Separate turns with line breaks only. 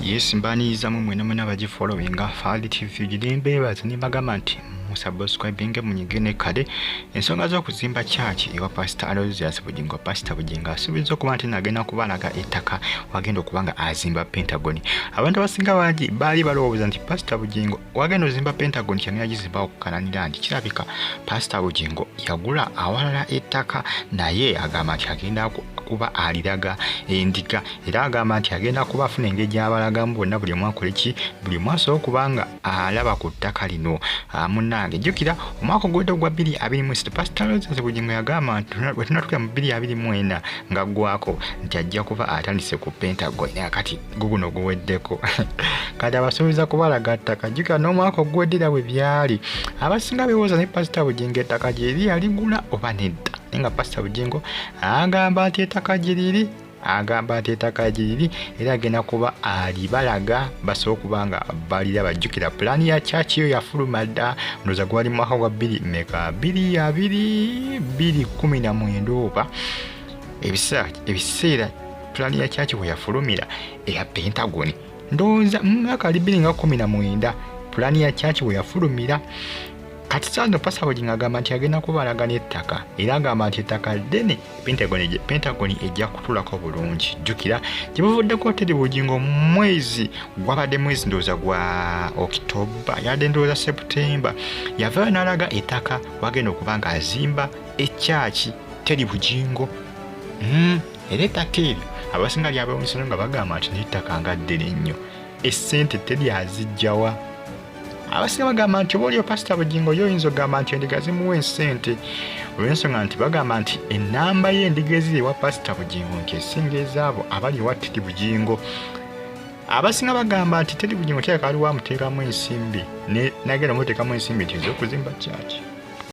Yes, mbaniza mwena mwena bagifollowinga Fali TV girimbe bazini bagamba nti musubscribing munyigene kale ensonga z'okuzimba church ewa Pastor Aloysius Bugingo Pastor Bugingo asubiza okuba nti nagenda kubalaga ettaka wagenda okubanga azimba Pentagon. Abantu abasinga bangi baali balowooza nti Pastor Bugingo wagenda ozimba Pentagon kyangera gizimba okukananira nti kirabika Pastor Bugingo yagula awalala ettaka naye agamba nti agenda kuba aliraga endiga era agamba nti agenda kuba afuna engeri gy'abalagamu bonna buli mwaka ki buli mwaka okubanga alaba ku ttaka lino munnange jjukira omwaka ogwedde gwa 2023 Pastor Aloysius Bugingo yagamba nti bwe tunatuuka mu 2024 nga gwako nti ajja kuba atandise ku Pentagon kati guguno guweddeko kati abasuubiza kubalaga ttaka jjukira n'omwaka ogweddira bwe byali abasinga bewooza ne Pastor Bugingo ettaka gye liri aligula oba nedda nga Pastor Bugingo agamba nti ettaka gye era agenda kuba alibalaga basobola kubanga balira bajjukira pulaani ya church yo yafuluma dda ndoza gwali mwaka gwa 2019 oba ebiseera pulaani ya church bwe yafulumira eya Pentagon ndowooza mwaka 2019 pulaani ya church bwe yafulumira. Kati sano Pastor Bugingo agamba nti agenda kubalaga n'ettaka era agamba nti ettaka ddene Pentagon ejja kutulako bulungi. Jjukira gyebuvuddeko teri Bugingo mwezi gwabadde mwezi ndowooza gwa Oktoba yadde ndowooza Septemba yavaayo n'alaga ettaka wagenda okuba nga azimba ekyaki teri Bugingo era ettaka eryo abasinga lyabewunyisa nga bagamba nti n'ettaka nga ddene nnyo essente teri azijjawa. Abasinga bagamba nti obaoliyo Pastor Bugingo yoyinza ogamba nti endiga zimuwa ensente olw'ensonga nti bagamba nti ennamba y'endiga eziri ewa Pastor Bugingo nti esinga ezaabo abali ewa Teri Bugingo. Abasinga bagamba nti Teri Bugingo kyaka aliwo amuteekamu ensimbi nagenda omuteekamu ensimbi nti ez'okuzimba church.